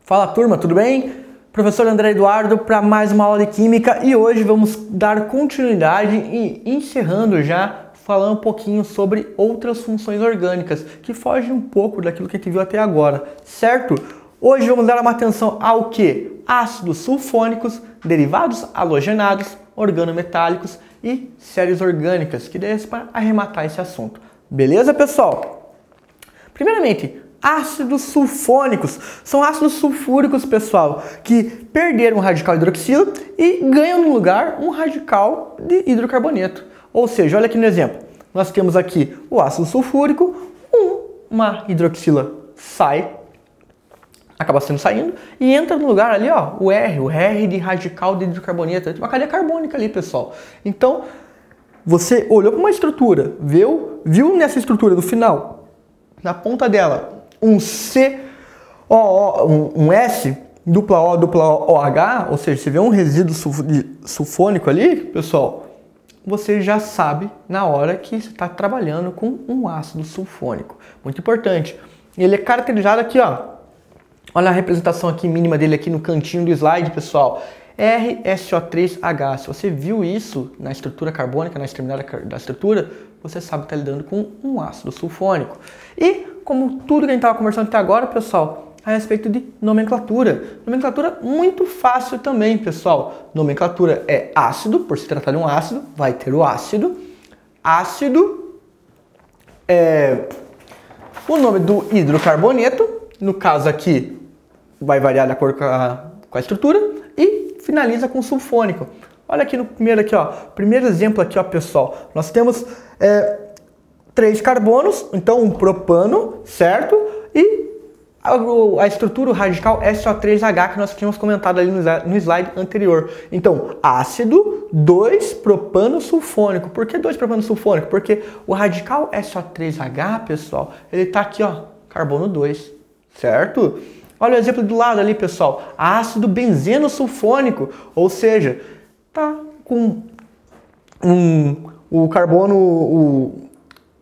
Fala turma, tudo bem? Professor André Eduardo para mais uma aula de Química e hoje vamos dar continuidade e encerrando já falando um pouquinho sobre outras funções orgânicas que fogem um pouco daquilo que a gente viu até agora, certo? Hoje vamos dar uma atenção ao que? Ácidos sulfônicos, derivados halogenados, organometálicos e séries orgânicas, que daí é para arrematar esse assunto. Beleza, pessoal? Primeiramente, ácidos sulfônicos são ácidos sulfúricos, pessoal, que perderam o radical hidroxilo e ganham no lugar um radical de hidrocarboneto. Ou seja, olha aqui no exemplo, nós temos aqui o ácido sulfúrico, uma hidroxila sai, acaba saindo, e entra no lugar ali, ó, o R de radical de hidrocarboneto, uma cadeia carbônica ali, pessoal. Então, você olhou para uma estrutura, viu nessa estrutura do final, na ponta dela, um um S, dupla OH, ou seja, você vê um resíduo sulfônico ali, pessoal, você já sabe na hora que você está trabalhando com um ácido sulfônico. Muito importante. Ele é caracterizado aqui, ó. Olha a representação aqui mínima dele aqui no cantinho do slide, pessoal. RSO3H. Se você viu isso na estrutura carbônica, na extremidade da estrutura, você sabe que está lidando com um ácido sulfônico. E, como tudo que a gente estava conversando até agora, pessoal, a respeito de nomenclatura. Nomenclatura muito fácil também, pessoal. Nomenclatura é ácido, por se tratar de um ácido, vai ter o ácido. Ácido é o nome do hidrocarboneto, no caso aqui vai variar de acordo com a estrutura, e finaliza com sulfônico. Olha aqui no primeiro aqui, ó, primeiro exemplo aqui, ó, pessoal. Nós temos 3 carbonos, então um propano, certo? E a estrutura radical SO3H que nós tínhamos comentado ali no slide anterior. Então, ácido 2-propano sulfônico. Por que 2-propano sulfônico? Porque o radical SO3H, pessoal, ele tá aqui, ó, carbono 2, certo? Olha o exemplo do lado ali, pessoal. Ácido benzeno sulfônico, ou seja, tá com o carbono,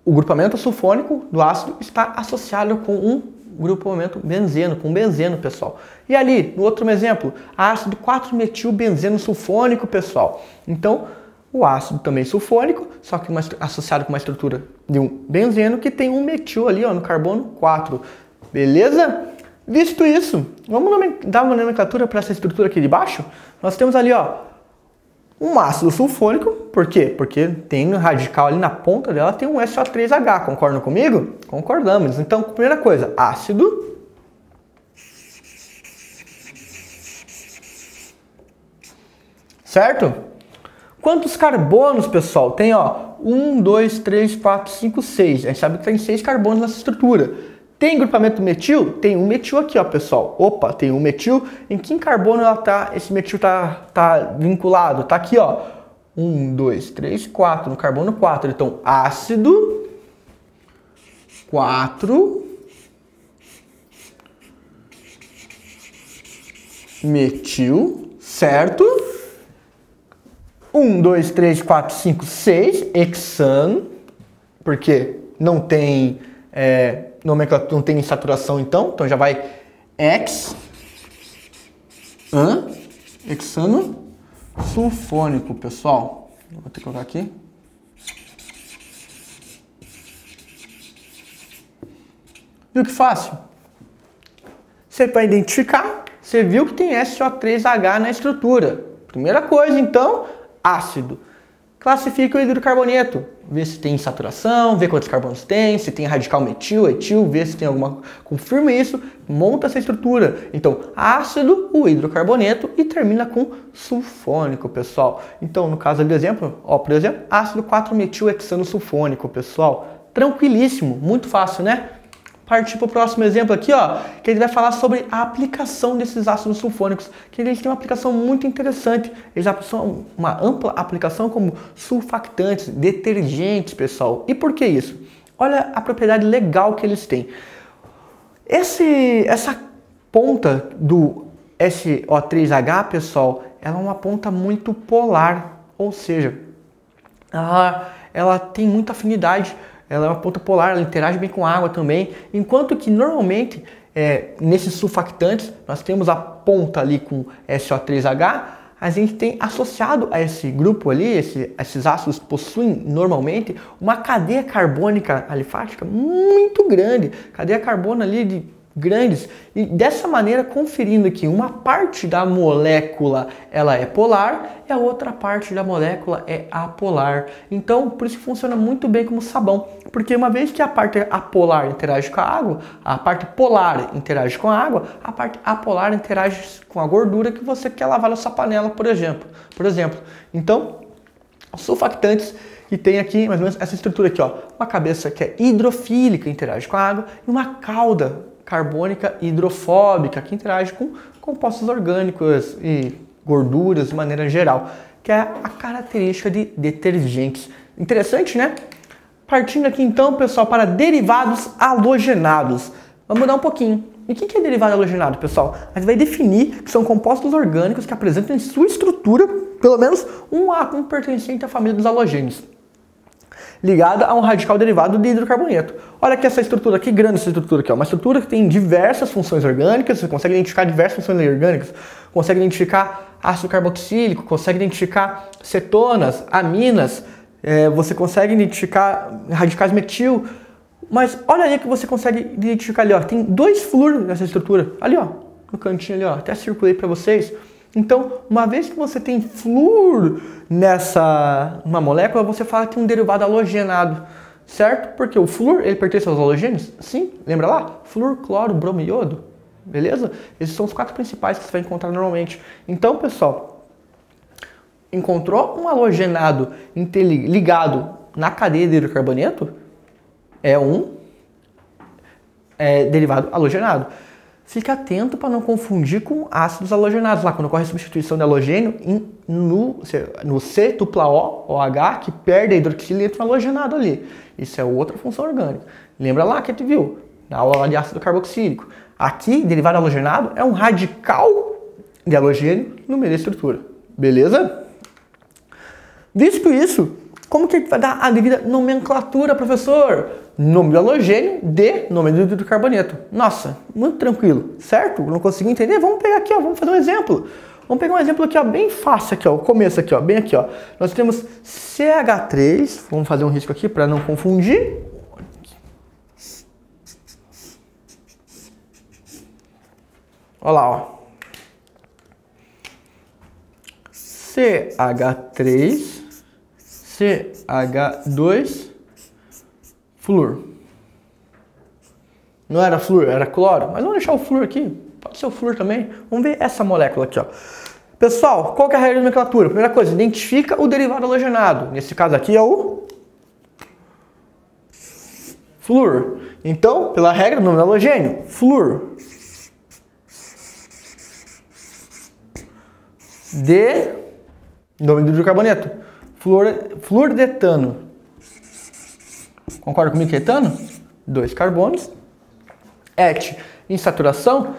o grupamento sulfônico do ácido está associado com um grupamento benzeno, com benzeno, pessoal. E ali, no outro exemplo, ácido 4-metilbenzeno sulfônico, pessoal. Então, o ácido também sulfônico, só que associado com uma estrutura de um benzeno que tem um metil ali, ó, no carbono 4. Beleza? Visto isso, vamos dar uma nomenclatura para essa estrutura aqui de baixo. Nós temos ali, ó, um ácido sulfônico. Por quê? Porque tem um radical ali na ponta dela, tem um SO3H. Concordam comigo? Concordamos. Então, primeira coisa, ácido. Certo? Quantos carbonos, pessoal? Tem, ó, 1, 2, 3, 4, 5, 6. A gente sabe que tem 6 carbonos nessa estrutura. Tem grupamento metil? Tem um metil aqui, ó, pessoal. Opa, tem um metil. Em que carbono ela tá? Esse metil tá vinculado? Tá aqui, ó. 1, 2, 3, 4. No carbono 4. Então, ácido 4 metil, certo? 1, 2, 3, 4, 5, 6. Hexano. Porque não tem nomenclatura, não tem saturação, então já vai hexano sulfônico, pessoal. Vou ter que colocar aqui. Viu que fácil? Você vai identificar, você viu que tem SO3H na estrutura. Primeira coisa, então, ácido. Classifica o hidrocarboneto, vê se tem saturação, vê quantos carbonos tem, se tem radical metil, etil, vê se tem alguma... Confirma isso, monta essa estrutura. Então, ácido, o hidrocarboneto e termina com sulfônico, pessoal. Então, no caso ali do exemplo, ó, por exemplo, ácido 4-metilhexano sulfônico, pessoal. Tranquilíssimo, muito fácil, né? Partir para o próximo exemplo aqui, ó, que ele vai falar sobre a aplicação desses ácidos sulfônicos, que eles têm uma aplicação muito interessante. Eles são uma ampla aplicação como sulfactantes, detergentes, pessoal. E por que isso? Olha a propriedade legal que eles têm. Essa ponta do SO3H, pessoal, ela é uma ponta muito polar, ou seja, ela tem muita afinidade. Ela é uma ponta polar, ela interage bem com a água também, enquanto que normalmente nesses sulfactantes, nós temos a ponta ali com SO3H, a gente tem associado a esse grupo ali, esses ácidos possuem normalmente uma cadeia carbônica alifática muito grande, cadeia carbono ali de grandes, e dessa maneira conferindo que uma parte da molécula ela é polar e a outra parte da molécula é apolar. Então, por isso que funciona muito bem como sabão, porque uma vez que a parte apolar interage com a água, a parte polar interage com a água, a parte apolar interage com a gordura que você quer lavar na sua panela, por exemplo. Então, sulfactantes, e tem aqui mais ou menos essa estrutura aqui, ó, uma cabeça que é hidrofílica, interage com a água, e uma cauda carbônica hidrofóbica, que interage com compostos orgânicos e gorduras de maneira geral, que é a característica de detergentes. Interessante, né? Partindo aqui então, pessoal, para derivados halogenados. Vamos mudar um pouquinho. E o que é derivado halogenado, pessoal? A gente vai definir que são compostos orgânicos que apresentam em sua estrutura, pelo menos, um átomo pertencente à família dos halogênios, ligada a um radical derivado de hidrocarboneto. Olha aqui essa estrutura, que grande essa estrutura aqui, ó. Uma estrutura que tem diversas funções orgânicas, você consegue identificar diversas funções orgânicas, consegue identificar ácido carboxílico, consegue identificar cetonas, aminas, você consegue identificar radicais metil, mas olha ali que você consegue identificar ali, ó, tem 2 flúor nessa estrutura, ali ó, no cantinho ali, ó, até circulei para vocês. Então, uma vez que você tem flúor numa molécula, você fala que tem um derivado halogenado, certo? Porque o flúor, ele pertence aos halogênios? Sim, lembra lá? Flúor, cloro, bromo e iodo, beleza? Esses são os 4 principais que você vai encontrar normalmente. Então, pessoal, encontrou um halogenado ligado na cadeia de hidrocarboneto? É um derivado halogenado. Fique atento para não confundir com ácidos halogenados, lá quando ocorre a substituição de halogênio no C-OH, que perde a hidroxila e entra um halogenado ali. Isso é outra função orgânica. Lembra lá que a gente viu, na aula de ácido carboxílico. Aqui, derivado halogenado é um radical de halogênio no meio da estrutura. Beleza? Visto isso, como que a gente vai dar a devida nomenclatura, professor? Nome do halogênio de nome do hidrocarboneto. Nossa, muito tranquilo, certo? Não consegui entender? Vamos pegar aqui, ó, vamos fazer um exemplo. Vamos pegar um exemplo aqui, ó, bem fácil aqui, ó, o começo aqui, ó, bem aqui, ó. Nós temos CH3, vamos fazer um risco aqui para não confundir. Olha lá, ó. CH3, CH2, flúor. Não era flúor, era cloro. Mas vamos deixar o flúor aqui. Pode ser o flúor também. Vamos ver essa molécula aqui, ó. Pessoal, qual que é a regra de nomenclatura? Primeira coisa, identifica o derivado halogenado. Nesse caso aqui é o flúor. Então, pela regra do nome do halogênio, flúor. De nome do hidrocarboneto, flúor de etano. Concorda comigo que é etano? 2 carbonos. Et, em saturação,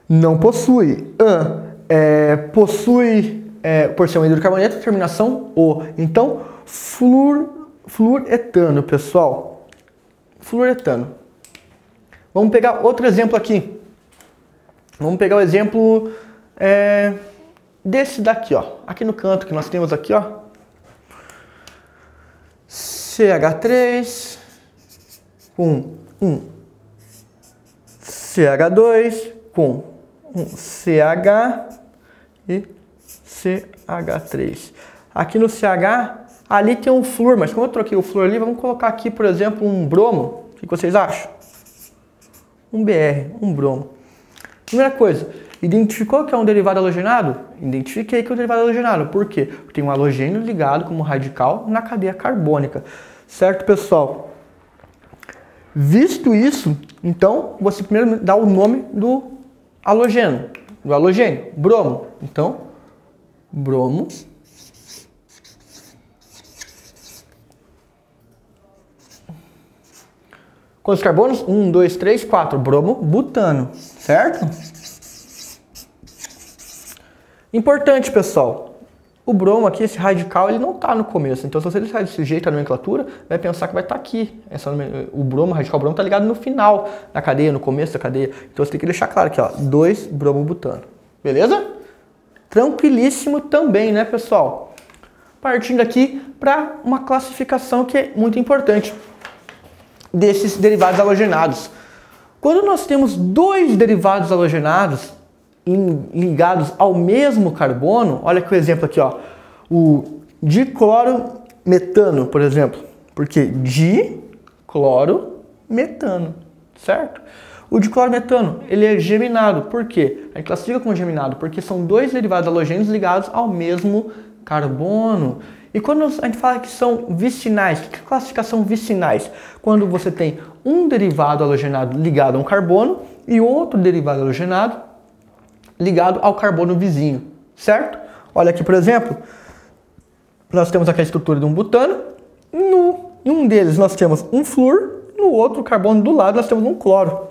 não possui. Possui, por ser um hidrocarboneto, terminação O. Então, fluoretano, pessoal. Fluoretano. Vamos pegar outro exemplo aqui. Vamos pegar o exemplo desse daqui, ó. Aqui no canto que nós temos aqui, ó. CH3 com um CH2 com um CH e CH3. Aqui no CH, ali tem um flúor, mas como eu troquei o flúor ali, vamos colocar aqui, por exemplo, um bromo. O que vocês acham? Um BR, um bromo. Primeira coisa, identificou que é um derivado halogenado? Identifiquei que é um derivado halogenado. Por quê? Porque tem um halogênio ligado como radical na cadeia carbônica. Certo, pessoal? Visto isso, então, você primeiro dá o nome do halogênio, bromo. Então, bromo. Quantos carbonos? 1, 2, 3, 4. Bromo, butano. Certo? Importante, pessoal. O bromo aqui, esse radical, ele não está no começo. Então, se você deixar desse jeito a nomenclatura, vai pensar que vai estar aqui. O bromo, o radical bromo, está ligado no final da cadeia, no começo da cadeia. Então, você tem que deixar claro aqui, ó, 2-bromobutano. Beleza? Tranquilíssimo também, né, pessoal? Partindo aqui para uma classificação que é muito importante desses derivados halogenados. Quando nós temos dois derivados halogenados ligados ao mesmo carbono, olha aqui o exemplo aqui, ó, o diclorometano, por exemplo, porque diclorometano, certo? O diclorometano, ele é geminado, por quê? A gente classifica como geminado porque são dois derivados halogênicos ligados ao mesmo carbono. E quando a gente fala que são vicinais, o que é classificação vicinais? Quando você tem um derivado halogenado ligado a um carbono e outro derivado halogenado ligado ao carbono vizinho, certo? Olha aqui, por exemplo, nós temos aqui a estrutura de um butano, em um deles nós temos um flúor, no outro carbono do lado nós temos um cloro.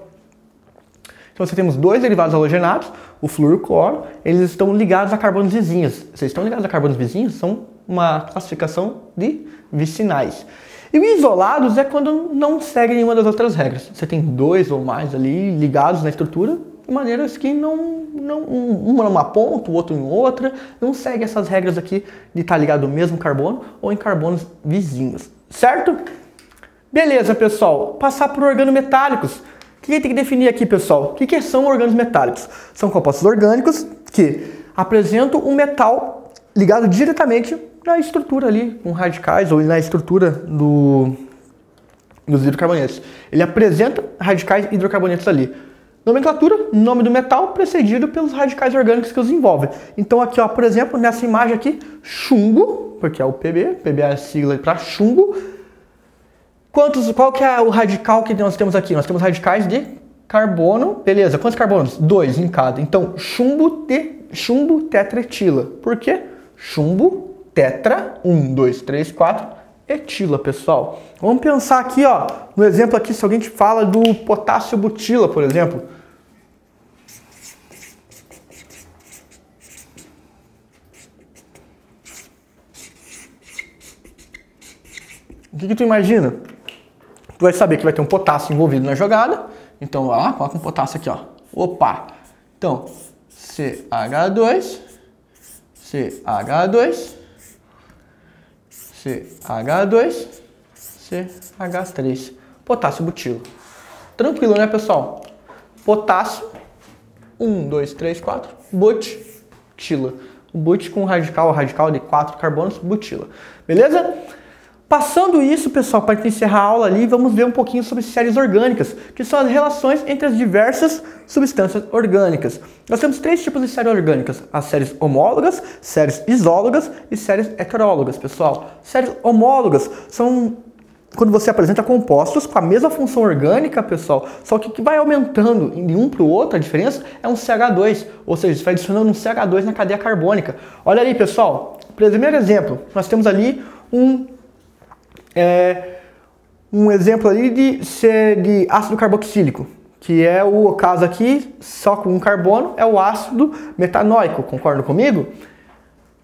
Então você temos dois derivados halogenados, o flúor e o cloro, eles estão ligados a carbonos vizinhos. Vocês estão ligados a carbonos vizinhos? São uma classificação de vicinais. E os isolados é quando não segue nenhuma das outras regras. Você tem dois ou mais ali ligados na estrutura, de maneiras que uma numa ponta, o outro em outra, não segue essas regras aqui de estar ligado ao mesmo carbono ou em carbonos vizinhos, certo? Beleza, pessoal, passar por organometálicos. O que a gente tem que definir aqui, pessoal? O que são orgânicos metálicos? São compostos orgânicos que apresentam um metal ligado diretamente na estrutura ali, com radicais ou na estrutura dos hidrocarbonetos. Ele apresenta radicais hidrocarbonetos ali. Nomenclatura, nome do metal precedido pelos radicais orgânicos que os envolvem. Então aqui, ó, por exemplo, nessa imagem aqui, chumbo, porque é o PB é a sigla para chumbo. Qual que é o radical que nós temos aqui? Nós temos radicais de carbono, beleza. Quantos carbonos? 2 em cada. Então, chumbo tetretila. Por quê? Chumbo tetra, 1, 2, 3, 4, etila, pessoal. Vamos pensar aqui, ó, no exemplo aqui, se alguém te fala do potássio butila, por exemplo. O que tu imagina? Tu vai saber que vai ter um potássio envolvido na jogada. Então, ó, coloca um potássio aqui, ó. Opa! Então, CH2, CH2, CH2, CH3. Potássio butilo. Tranquilo, né, pessoal? Potássio, 1, 2, 3, 4, butila. O but com radical de 4 carbonos, butila. Beleza? Passando isso, pessoal, para encerrar a aula ali, vamos ver um pouquinho sobre séries orgânicas, que são as relações entre as diversas substâncias orgânicas. Nós temos 3 tipos de séries orgânicas: as séries homólogas, séries isólogas e séries heterólogas, pessoal. Séries homólogas são quando você apresenta compostos com a mesma função orgânica, pessoal, só que o que vai aumentando de um para o outro, a diferença é um CH2, ou seja, você vai adicionando um CH2 na cadeia carbônica. Olha ali, pessoal, primeiro exemplo, nós temos ali um exemplo ali de ácido carboxílico, que é o caso aqui, só com um carbono, é o ácido metanoico, concordam comigo?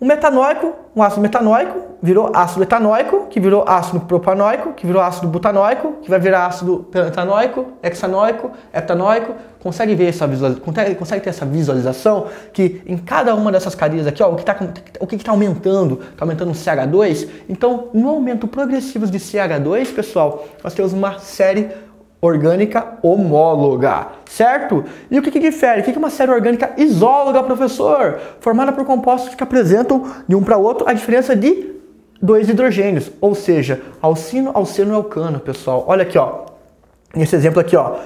Um ácido metanoico virou ácido etanoico, que virou ácido propanoico, que virou ácido butanoico, que vai virar ácido pentanoico, hexanoico, heptanoico. Consegue ver consegue ter essa visualização que em cada uma dessas cadeias aqui, ó, o que está aumentando? Está aumentando o CH2. Então, no aumento progressivo de CH2, pessoal, nós temos uma série orgânica homóloga, certo? E o que difere? O que é uma série orgânica isóloga, professor? Formada por compostos que apresentam de um para outro a diferença de 2 hidrogênios, ou seja, alcino, alceno e alcano, pessoal. Olha aqui, ó, nesse exemplo aqui, ó,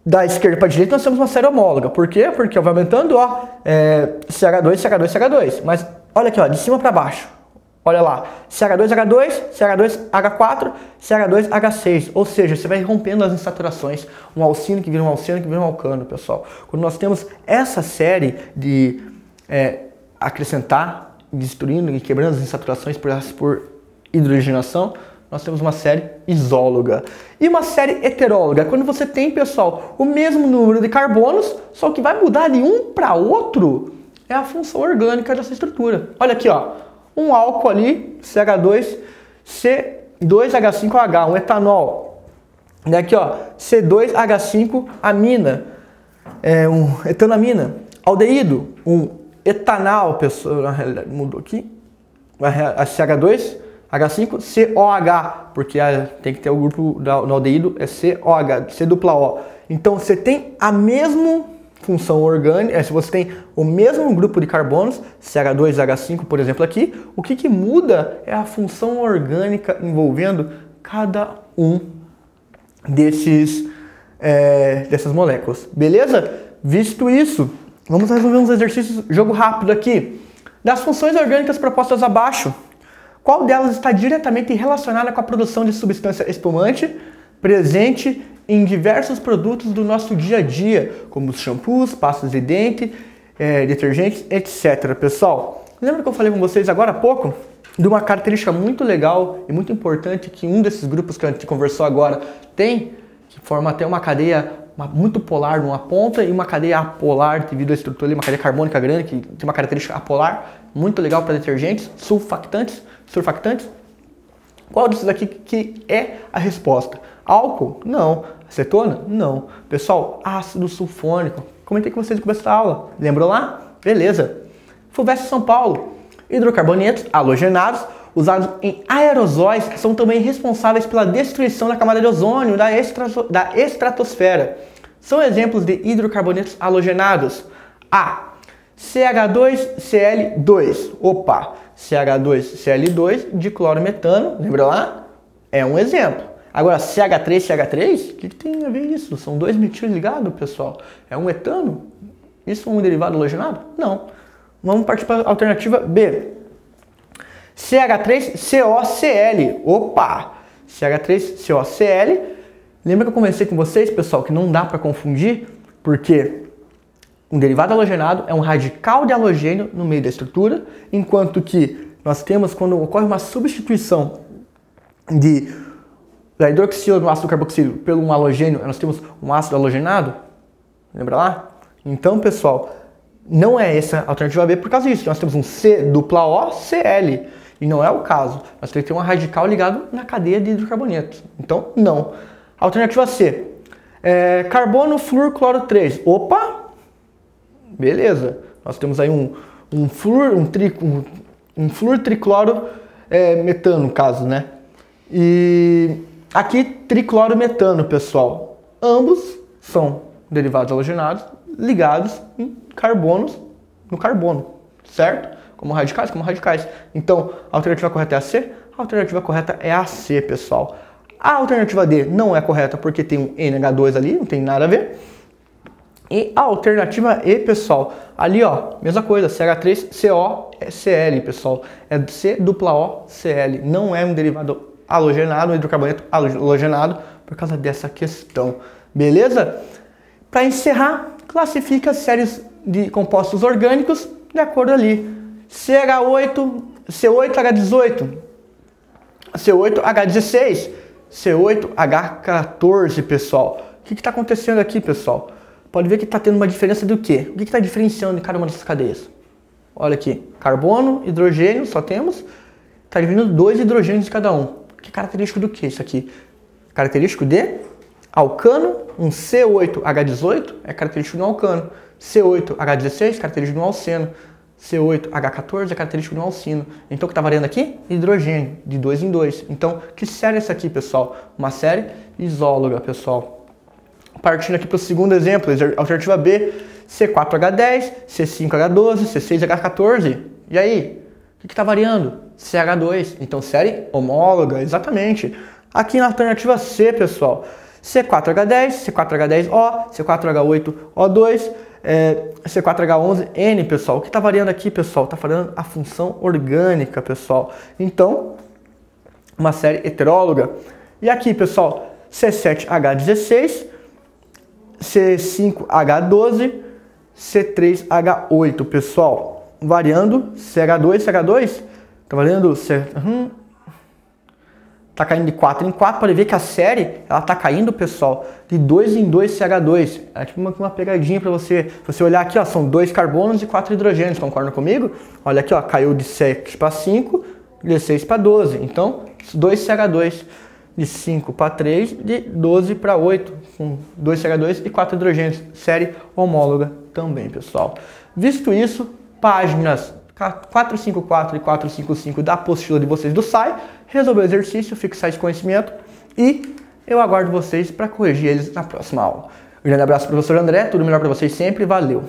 da esquerda para a direita nós temos uma série homóloga. Por quê? Porque vai aumentando, ó, CH2, CH2, CH2. Mas olha aqui, ó, de cima para baixo. Olha lá, CH2H2, CH2H4, CH2H6, ou seja, você vai rompendo as insaturações, um alcino que vira um alceno que vira um alcano, pessoal. Quando nós temos essa série de acrescentar, destruindo e quebrando as insaturações por hidrogenação, nós temos uma série isóloga. E uma série heteróloga, quando você tem, pessoal, o mesmo número de carbonos, só que vai mudar de um para outro, é a função orgânica dessa estrutura. Olha aqui, ó, um álcool ali, C2H5OH, um etanol. Daqui, ó, C2H5 amina, um etanamina. Aldeído, um etanal, pessoal, na realidade mudou aqui, a CH2H5COH, porque tem que ter o grupo no aldeído, é COH, C-O. Então você tem a mesma função orgânica, se você tem o mesmo grupo de carbonos, CH2H5, por exemplo, aqui, o que muda é a função orgânica envolvendo cada um dessas moléculas. Beleza? Visto isso, vamos resolver uns exercícios, jogo rápido aqui. Das funções orgânicas propostas abaixo, qual delas está diretamente relacionada com a produção de substância espumante presente em diversos produtos do nosso dia a dia, como os shampoos, pastas de dente, detergentes, etc. Pessoal, lembra que eu falei com vocês agora há pouco de uma característica muito legal e muito importante que um desses grupos que a gente conversou agora tem, que forma até uma cadeia muito polar numa ponta e uma cadeia apolar devido à estrutura ali, uma cadeia carbônica grande que tem uma característica apolar, muito legal para detergentes, surfactantes. Qual desses aqui que é a resposta? Álcool? Não. Acetona? Não. Pessoal, ácido sulfônico. Comentei com vocês no começo da aula. Lembrou lá? Beleza. FUVEST São Paulo. Hidrocarbonetos halogenados usados em aerosóis são também responsáveis pela destruição da camada de ozônio da estratosfera. São exemplos de hidrocarbonetos halogenados. A. CH2Cl2. Opa! CH2Cl2 de clorometano. Lembra lá? É um exemplo. Agora, CH3, o que tem a ver isso? São dois metil ligados, pessoal? É um etano? Isso é um derivado halogenado? Não. Vamos partir para a alternativa B. CH3COCl. Opa! CH3COCl. Lembra que eu conversei com vocês, pessoal, que não dá para confundir, porque um derivado halogenado é um radical de halogênio no meio da estrutura, enquanto que nós temos, quando ocorre uma substituição da hidroxila no ácido carboxílico pelo um halogênio, nós temos um ácido halogenado. Lembra lá? Então, pessoal, não é essa a alternativa B por causa disso. Nós temos um COOCl e não é o caso. Nós temos que ter um radical ligado na cadeia de hidrocarbonetos. Então, não. Alternativa C. Carbono, flúor, cloro 3. Opa! Beleza. Nós temos aí um flúor tricloro metano, no caso, né? E aqui triclorometano, pessoal. Ambos são derivados halogenados ligados em carbonos no carbono, certo? Como radicais. Então, a alternativa correta é a C? A alternativa correta é a C, pessoal. A alternativa D não é correta porque tem um NH2 ali, não tem nada a ver. E a alternativa E, pessoal, ali ó, mesma coisa, CH3COCl, pessoal, é COOCl, não é um derivado halogenado, um hidrocarboneto halogenado, por causa dessa questão, beleza? Para encerrar, classifica as séries de compostos orgânicos de acordo ali, C8H18, C8H16, C8H14, pessoal. O que está acontecendo aqui, pessoal? Pode ver que está tendo uma diferença do quê? O que está diferenciando em cada uma dessas cadeias? Olha aqui, carbono, hidrogênio, só temos. Está dividindo 2 hidrogênios de cada um. Que característico do que isso aqui? Característico de alcano, um C8H18 é característico de um alcano. C8H16, característico de um alceno. C8H14 é característico de um alcino. Então o que está variando aqui? Hidrogênio, de 2 em 2. Então, que série é essa aqui, pessoal? Uma série isóloga, pessoal. Partindo aqui para o segundo exemplo, alternativa B, C4H10, C5H12, C6H14. E aí? O que está variando? CH2. Então, série homóloga, exatamente. Aqui na alternativa C, pessoal, C4H10, C4H10O, C4H8O2, C4H11N, pessoal. O que está variando aqui, pessoal? Está variando a função orgânica, pessoal. Então, uma série heteróloga. E aqui, pessoal, C7H16, C5H12, C3H8, pessoal. Variando CH2, CH2. Tá variando tá caindo de 4 em 4, pode ver que a série, ela tá caindo, pessoal, de 2 em 2 CH2. É tipo uma pegadinha para você. Se você olhar aqui, ó, são 2 carbonos e 4 hidrogênios, concordam comigo? Olha aqui, ó, caiu de 6 para 5, de 6 para 12. Então, 2 CH2, de 5 para 3, de 12 para 8, com 2 CH2 e 4 hidrogênios. Série homóloga também, pessoal. Visto isso, páginas 454 e 455 da apostila de vocês do SAI, resolver o exercício, fixar esse conhecimento e eu aguardo vocês para corrigir eles na próxima aula. Um grande abraço, professor André, tudo melhor para vocês sempre, valeu!